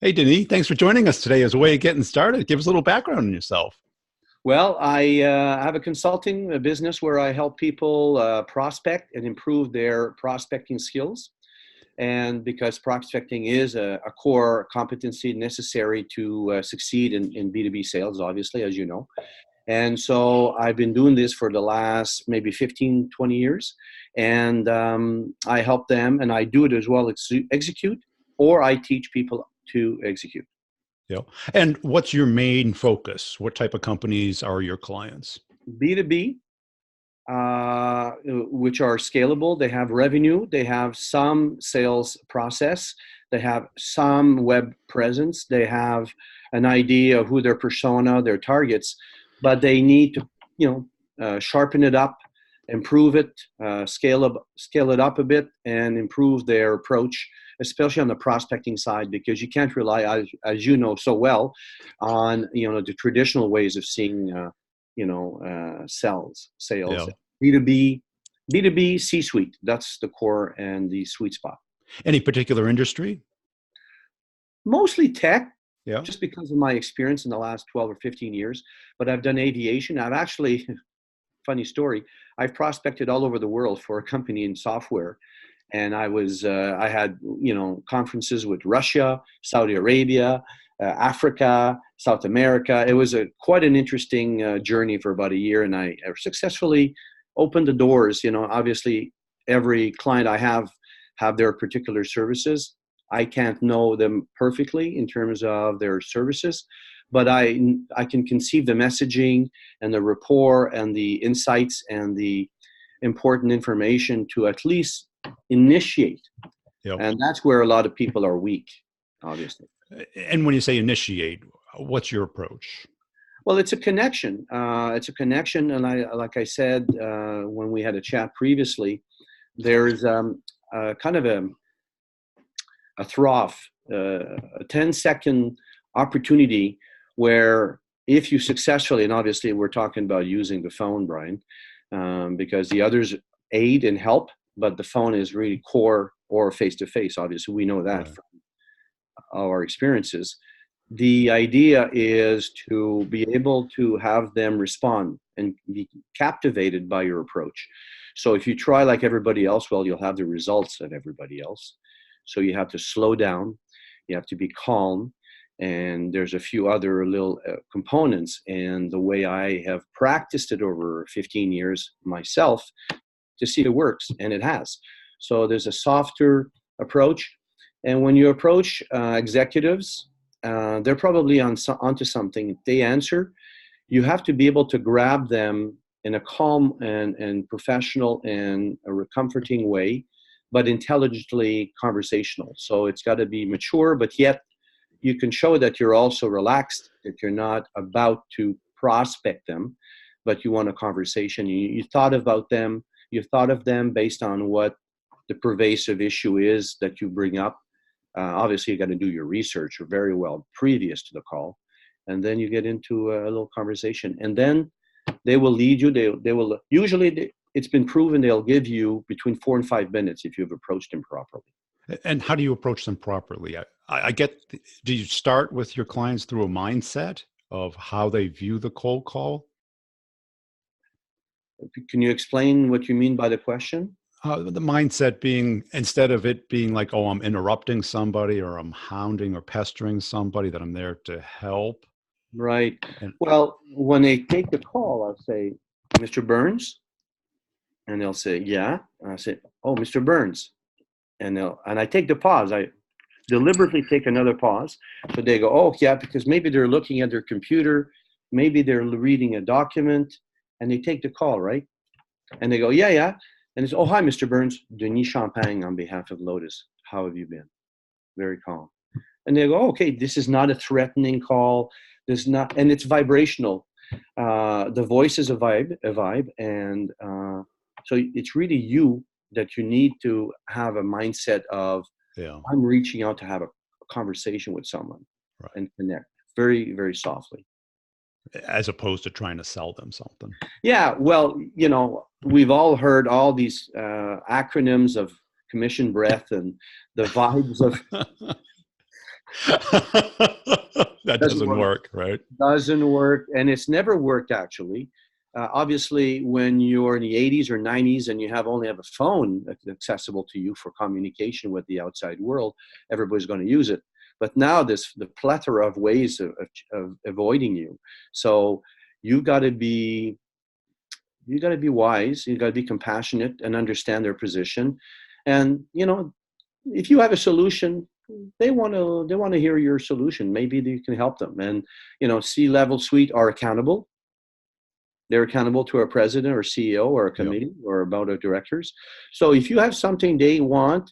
Hey, Denis, thanks for joining us today as a way of getting started. Give us a little background on yourself. Well, I have a consulting business where I help people prospect and improve their prospecting skills. And because prospecting is a core competency necessary to succeed in B2B sales, obviously, as you know. And so I've been doing this for the last maybe 15, 20 years. And I help them, and I do it as well, execute, or I teach people to execute. Yeah. And what's your main focus? What type of companies are your clients? B2B, which are scalable. They have revenue, they have some sales process, they have some web presence, they have an idea of who their persona, their targets, but they need to, sharpen it up, improve it, scale it up a bit, and improve their approach, especially on the prospecting side, because you can't rely, as you know so well, on the traditional ways of seeing sales. Yeah. B2B, B2B, C-suite. That's the core and the sweet spot. Any particular industry? Mostly tech, Yeah. just because of my experience in the last 12 or 15 years. But I've done aviation. I've actually, funny story, I've prospected all over the world for a company in software. And I had, conferences with Russia, Saudi Arabia, Africa, South America. It was quite an interesting journey for about a year, and I successfully opened the doors. Obviously, every client I have their particular services. I can't know them perfectly in terms of their services, but I can conceive the messaging and the rapport and the insights and the important information to at least initiate. Yeah. And that's where a lot of people are weak, obviously. And when you say initiate, what's your approach? Well, it's a connection. And like I said when we had a chat previously, there's kind of a trough, a 10-second opportunity where if you successfully, and obviously we're talking about using the phone, Brian, because the others aid and help, but the phone is really core, or face-to-face. Obviously, we know that Right. from our experiences. The idea is to be able to have them respond and be captivated by your approach. So if you try like everybody else, well, you'll have the results of everybody else. So you have to slow down, you have to be calm, and there's a few other little components. And the way I have practiced it over 15 years myself to see it works, and it has. So there's a softer approach. And when you approach executives, they're probably onto something. If they answer, you have to be able to grab them in a calm and professional and a comforting way, but intelligently conversational. So it's got to be mature, but yet you can show that you're also relaxed, that you're not about to prospect them, but you want a conversation. You thought about them. You thought of them based on what the pervasive issue is that you bring up. Obviously, you got to do your research very well previous to the call, and then you get into a little conversation, and then they will lead you. They will usually. It's been proven they'll give you between 4 and 5 minutes if you've approached them properly. And how do you approach them properly? I get, do you start with your clients through a mindset of how they view the cold call? Can you explain what you mean by the question? The mindset being, instead of it being like, oh, I'm interrupting somebody or I'm hounding or pestering somebody, that I'm there to help. Right. And Well, when they take the call, I'll say, Mr. Burns, and they'll say, yeah. And I say, oh, Mr. Burns, and I take the pause. I deliberately take another pause, so they go, oh, yeah, because maybe they're looking at their computer, maybe they're reading a document, and they take the call, right? And they go, yeah, yeah. And it's, oh, hi, Mr. Burns, Denis Champagne on behalf of Lotus. How have you been? Very calm. And they go, oh, okay, this is not a threatening call. This is not, and it's vibrational. The voice is a vibe, and so it's really you that you need to have a mindset of, yeah, I'm reaching out to have a conversation with someone right. and connect very, very softly. As opposed to trying to sell them something. Yeah, well, we've all heard all these acronyms of commission breath and the vibes of That Doesn't doesn't work. work, right? Doesn't work, and it's never worked actually. Obviously, when you're in the 80s or 90s and you only have a phone accessible to you for communication with the outside world, everybody's going to use it. But now the plethora of ways of avoiding you. So you got to be wise. You got to be compassionate and understand their position. And if you have a solution, they want to hear your solution. Maybe you can help them. And C-level suite are accountable. They're accountable to a president or CEO or a Yeah. committee or a board of directors. So if you have something they want,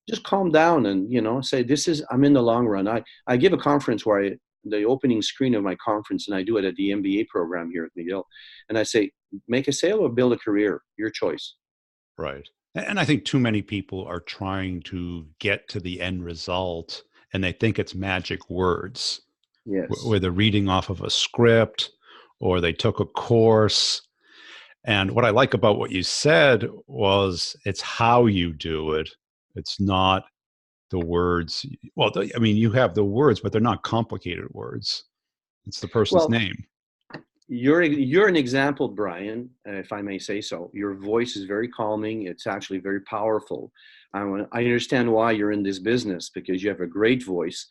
just calm down and say, I'm in the long run. I give a conference where the opening screen of my conference, and I do it at the MBA program here at McGill, and I say, make a sale or build a career, your choice. Right. And I think too many people are trying to get to the end result and they think it's magic words, Yes. where they're reading off of a script or they took a course. And what I like about what you said was it's how you do it. It's not the words. Well, I mean, you have the words, but they're not complicated words. It's the person's Well, name. you're an example, Brian, if I may say so. Your voice is very calming. It's actually very powerful. I understand why you're in this business, because you have a great voice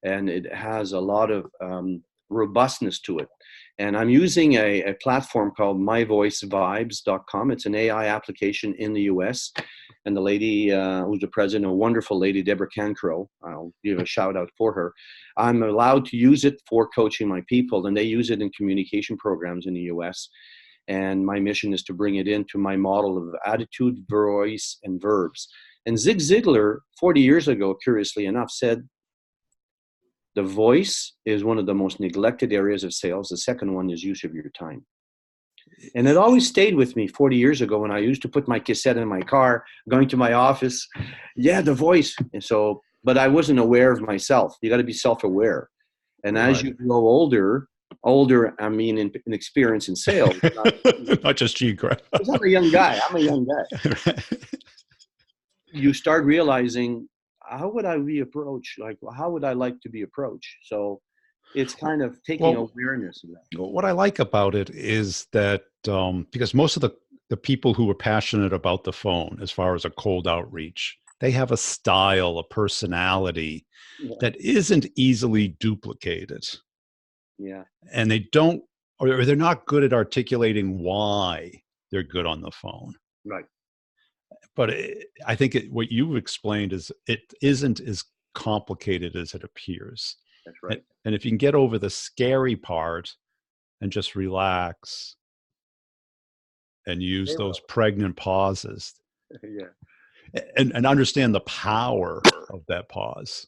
and it has a lot of robustness to it. And I'm using a platform called myvoicevibes.com. It's an AI application in the US. And the lady who's the president, a wonderful lady, Deborah Cancro, I'll give a shout out for her. I'm allowed to use it for coaching my people, and they use it in communication programs in the US. And my mission is to bring it into my model of attitude, voice, and verbs. And Zig Ziglar, 40 years ago, curiously enough, said, the voice is one of the most neglected areas of sales. The second one is use of your time. And it always stayed with me 40 years ago when I used to put my cassette in my car, going to my office. Yeah, the voice. And so, but I wasn't aware of myself. You got to be self-aware. And as you grow older, I mean, in experience in sales. Not just geographic. I'm a young guy. You start realizing, how would I be approached? Like, how would I like to be approached? So it's kind of taking awareness of that. What I like about it is that because most of the people who are passionate about the phone, as far as a cold outreach, they have a style, a personality that isn't easily duplicated. Yeah. And they don't, or they're not good at articulating why they're good on the phone. Right. But I think what you've explained is it isn't as complicated as it appears. That's right. And if you can get over the scary part and just relax and use those pregnant pauses and understand the power of that pause.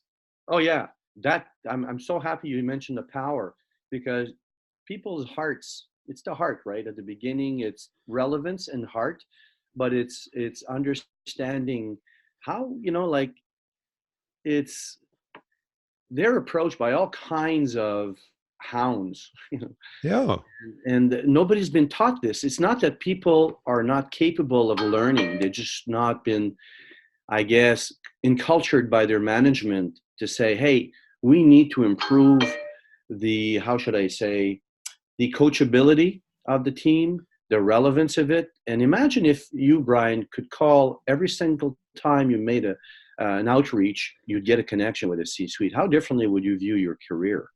Oh yeah. I'm so happy you mentioned the power, because people's hearts, it's the heart, right? At the beginning, it's relevance and heart, but it's understanding how, they're approached by all kinds of hounds, Yeah. and nobody's been taught this. It's not that people are not capable of learning. They've just not been, I guess, encultured by their management to say, hey, we need to improve the, how should I say, the coachability of the team, the relevance of it. And imagine if you, Brian, could call every single time you made an outreach, you'd get a connection with a C-suite. How differently would you view your career?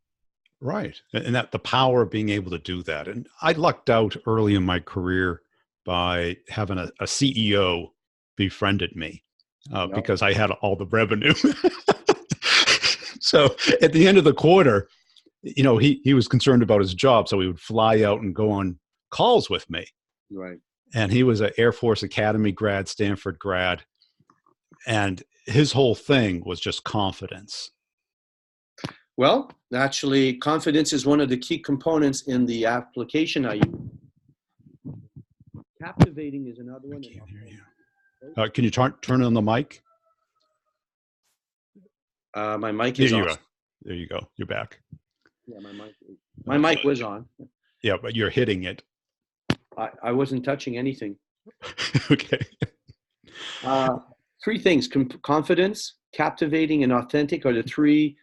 Right. And that the power of being able to do that. And I lucked out early in my career by having a CEO befriended me because I had all the revenue. So at the end of the quarter, he was concerned about his job. So he would fly out and go on calls with me. Right. And he was an Air Force Academy grad, Stanford grad. And his whole thing was just confidence. Well, actually, confidence is one of the key components in the application I use. Captivating is another one. I can't hear you. Can you turn on the mic? My mic is on. There you go. You're back. Yeah, my mic was on. Yeah, but you're hitting it. I wasn't touching anything. Okay. Three things: confidence, captivating, and authentic are the three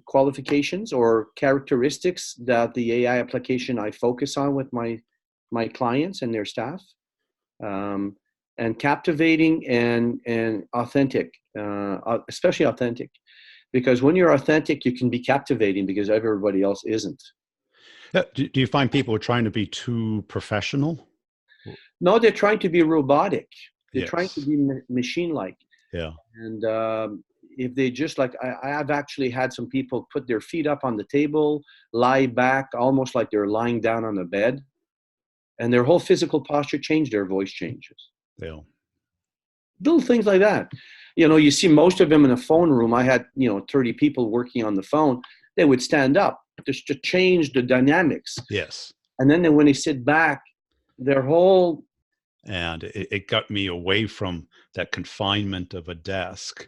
qualifications or characteristics that the AI application I focus on with my clients and their staff, and captivating and authentic, especially authentic, because when you're authentic, you can be captivating because everybody else isn't. Do you find people are trying to be too professional? No, they're trying to be robotic. They're trying to Yes. be machine-like. Yeah. And if they just like, I've actually had some people put their feet up on the table, lie back, almost like they're lying down on the bed, and their whole physical posture changed, their voice changes. Yeah. Little things like that. You see most of them in a phone room. I had, 30 people working on the phone. They would stand up just to change the dynamics. Yes. And then when they sit back, their whole. And it got me away from that confinement of a desk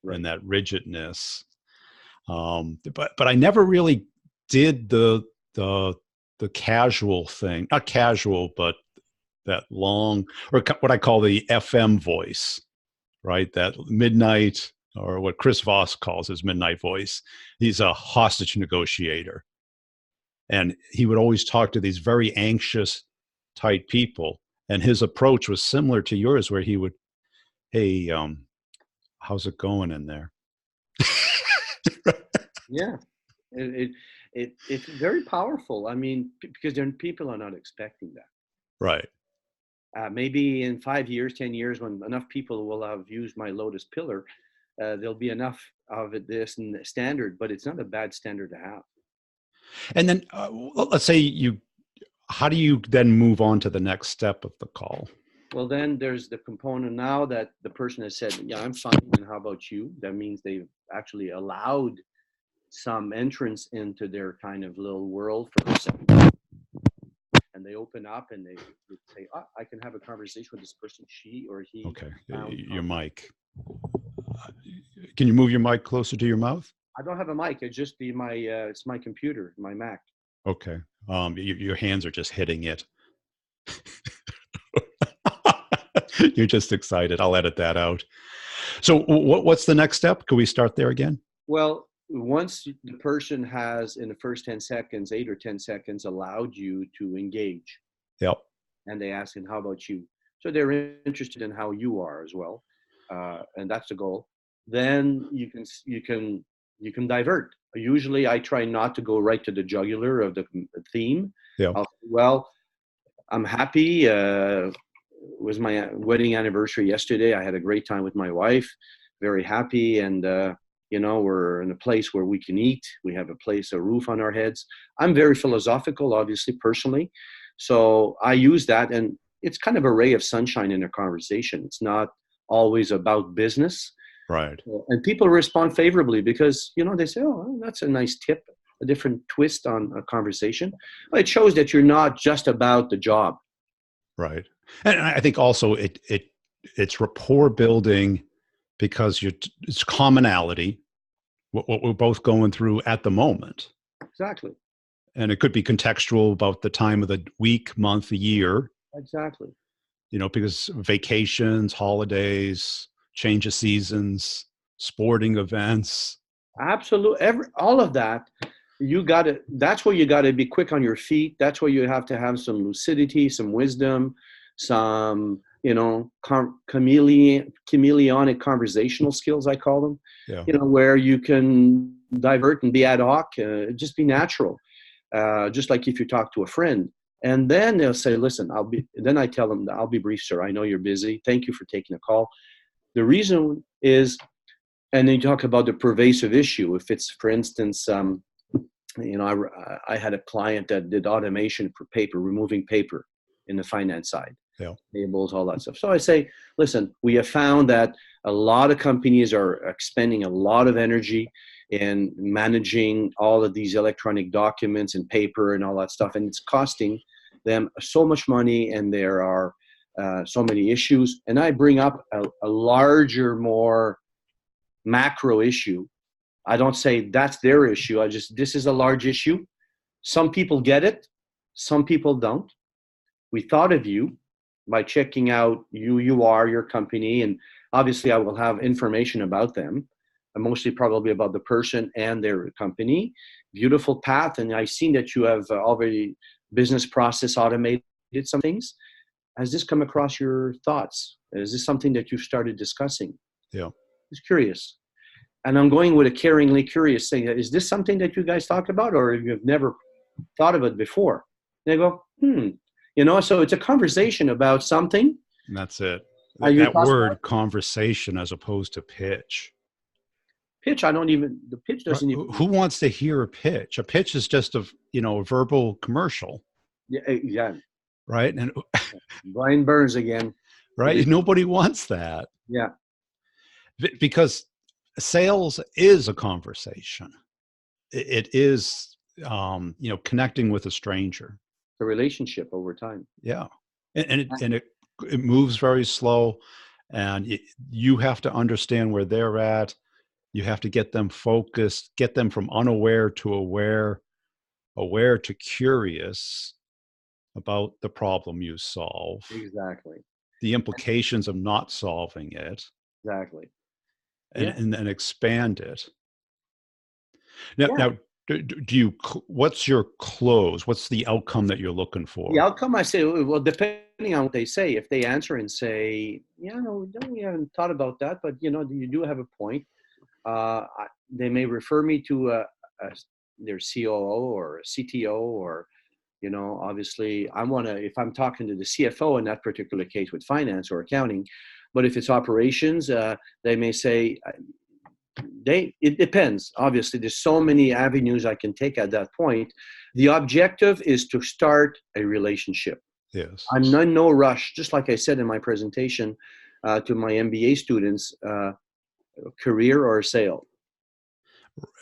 and that rigidness. But I never really did the casual thing, not casual, but that long, or what I call the FM voice, right? That midnight, or what Chris Voss calls his midnight voice. He's a hostage negotiator. And he would always talk to these very anxious type people. And his approach was similar to yours, where he would, hey, how's it going in there? Yeah, it's very powerful. I mean, because then people are not expecting that. Right. Maybe in 5 years, 10 years, when enough people will have used my Lotus Pillar, there'll be enough of it, this and the standard, but it's not a bad standard to have. And then let's say how do you then move on to the next step of the call? Well, then there's the component now that the person has said, yeah, I'm fine. And how about you? That means they've actually allowed some entrance into their kind of little world for a second. And they open up and they say, oh, I can have a conversation with this person, she or he. Okay. Your mic. Can you move your mic closer to your mouth? I don't have a mic. It's just it's my computer, my Mac. Okay. Your hands are just hitting it. You're just excited. I'll edit that out. So what's the next step? Can we start there again? Well, once the person has, in the first 10 seconds, 8 or 10 seconds, allowed you to engage. Yep. And they ask, and how about you? So they're interested in how you are as well. And that's the goal. Then you can divert. Usually I try not to go right to the jugular of the theme. Yeah. Well, I'm happy. It was my wedding anniversary yesterday. I had a great time with my wife, very happy. And, we're in a place where we can eat. We have a roof on our heads. I'm very philosophical, obviously, personally. So I use that, and it's kind of a ray of sunshine in a conversation. It's not always about business. Right. And people respond favorably because, they say, oh, that's a nice tip, a different twist on a conversation. But it shows that you're not just about the job. Right. And I think also it's rapport building because it's commonality, what we're both going through at the moment. Exactly. And it could be contextual about the time of the week, month, year. Exactly. Because vacations, holidays, change of seasons, sporting events. Absolutely. All of that, that's where you got to be quick on your feet. That's where you have to have some lucidity, some wisdom, some, chameleonic conversational skills, I call them, where you can divert and be ad hoc, just be natural. Just like if you talk to a friend. And then they'll say, listen, then I tell them, I'll be brief, sir. I know you're busy. Thank you for taking a call. The reason is, and then you talk about the pervasive issue. If it's, for instance, I had a client that did automation for paper, removing paper in the finance side, tables, all that stuff. So I say, listen, we have found that a lot of companies are expending a lot of energy in managing all of these electronic documents and paper and all that stuff. And it's costing them so much money, and there are so many issues. And I bring up a larger, more macro issue. I don't say that's their issue. This is a large issue. Some people get it. Some people don't. We thought of you by checking out your company. And obviously I will have information about them. mostly probably about the person and their company. Beautiful path. And I've seen that you have already business process automated some things. Has this come across your thoughts? Is this something that you've started discussing? Yeah. Just curious. And I'm going with a caringly curious thing. Is this something that you guys talked about, or you've never thought of it before? And they go, so it's a conversation about something. And that's it. You That talk about word conversation as opposed to pitch. pitch. The pitch Right. doesn't Who even, wants to hear a pitch? A pitch is just a verbal commercial, yeah. right? And Brian Burns again. right, nobody wants that Yeah, because sales is a conversation. It is, connecting with a stranger. the relationship over time. Yeah, and it moves very slow, and you have to understand where they're at. You have to get them focused, get them from unaware to aware, aware to curious about the problem you solve, Exactly. the implications of not solving it, Exactly. and Yeah. and then expand it. Now, Yeah. now, do you? What's your close? What's the outcome that you're looking The for? outcome, I say, well, depending on what they say, if they answer and say, yeah, no, we haven't thought about that, but you do have a point. They may refer me to their COO or CTO, or obviously if I'm talking to the CFO in that particular case with finance or accounting, but if it's operations, they may say, it depends. Obviously, there's so many avenues I can take at that point. The objective is to start a relationship. Yes. I'm in no rush, just like I said in my presentation to my MBA students, career or sale.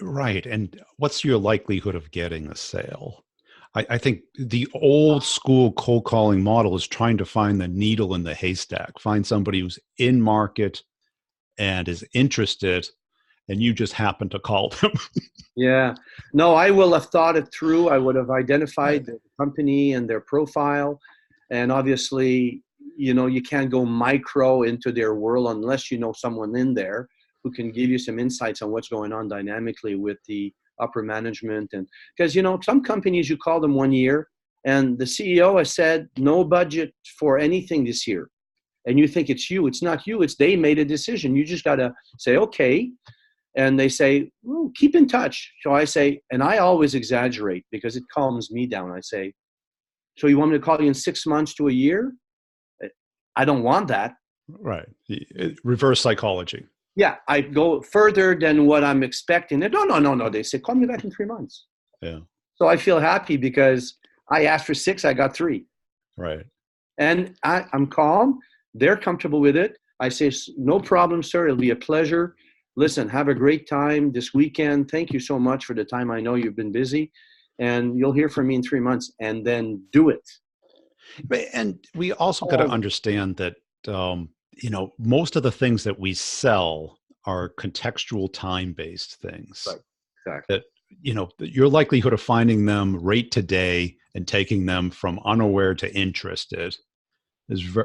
Right. And what's your likelihood of getting a sale? I think the old school cold calling model is trying to find the needle in the haystack, find somebody who's in market and is interested, and you just happen to call them. Yeah. No, I will have thought it through. I would have Right. identified the company and their profile. And obviously, you can't go micro into their world unless you know someone in there who can give you some insights on what's going on dynamically with the upper management. And because, some companies, you call them 1 year and the CEO has said no budget for anything this year. And you think it's you. It's not you. It's they made a decision. You just got to say, okay. And they say, oh, keep in touch. So I say, and I always exaggerate because it calms me down. I say, so you want me to call you in 6 months to a year? I don't want that. Right. Reverse psychology. Yeah, I go further than what I'm expecting. No, no, no, no. They say, call me back in 3 months. Yeah. So I feel happy because I asked for 6, I got 3. Right. And I'm calm. They're comfortable with it. I say, no problem, sir. It'll be a pleasure. Listen, have a great time this weekend. Thank you so much for the time. I know you've been busy. And you'll hear from me in 3 months. And then do it. And we also got to understand that, most of the things that we sell are contextual time-based things. Right. Exactly. That, your likelihood of finding them right today and taking them from unaware to interested is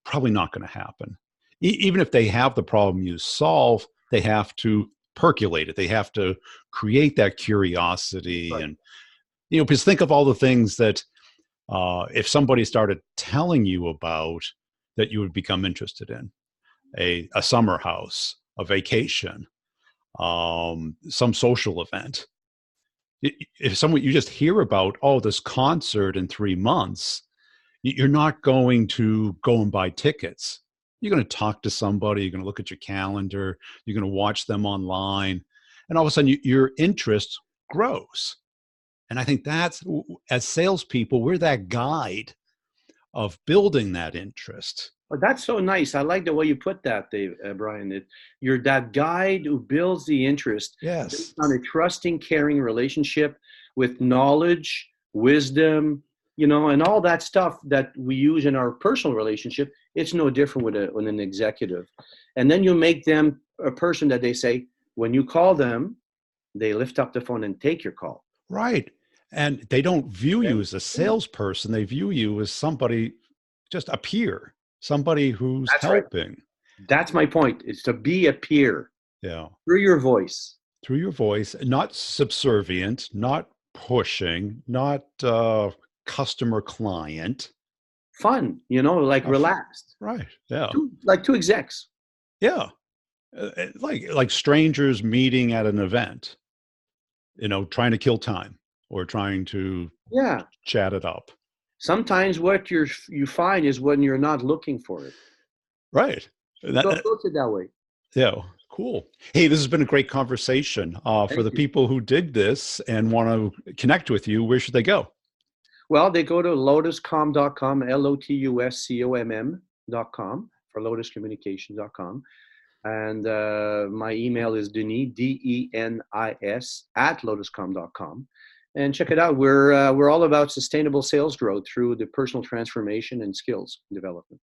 probably not going to happen. Even if they have the problem you solve, they have to percolate it. They have to create that curiosity. Right. And, because think of all the things that if somebody started telling you about, that you would become interested in: a summer house, a vacation, some social event. If someone you just hear about, oh, this concert in 3 months, you're not going to go and buy tickets. You're going to talk to somebody. You're going to look at your calendar. You're going to watch them online, and all of a sudden, your interest grows. And I think that's, as salespeople, we're that guide of building that interest. Well, that's so nice. I like the way you put that, Dave, Brian. You're that guide who builds the interest Yes. based on a trusting, caring relationship with knowledge, wisdom, and all that stuff that we use in our personal relationship. It's no different with an executive. And then you make them a person that they say, when you call them, they lift up the phone and take your call. Right. And they don't view you Okay? as a salesperson. They view you as somebody, just a peer, somebody who's That's right. helping. That's my point. It's to be a peer. Yeah. through your voice. Through your voice, not subservient, not pushing, not customer client. Fun, you know, like Fun. relaxed. Right. Yeah. Like two execs. Yeah. Like strangers meeting at an event, trying to kill time or trying to Yeah. chat it up. Sometimes what you find is when you're not looking for it. Right. So That, approach it that way. yeah. Cool. Hey, this has been a great conversation. For Thank the you. people who dig this and want to connect with you, where should they go? Well, they go to lotuscom.com, lotuscomm.com, for lotuscommunications.com. And my email is Denis, Denis, at lotuscom.com. And check it out. We're all about sustainable sales growth through the personal transformation and skills development.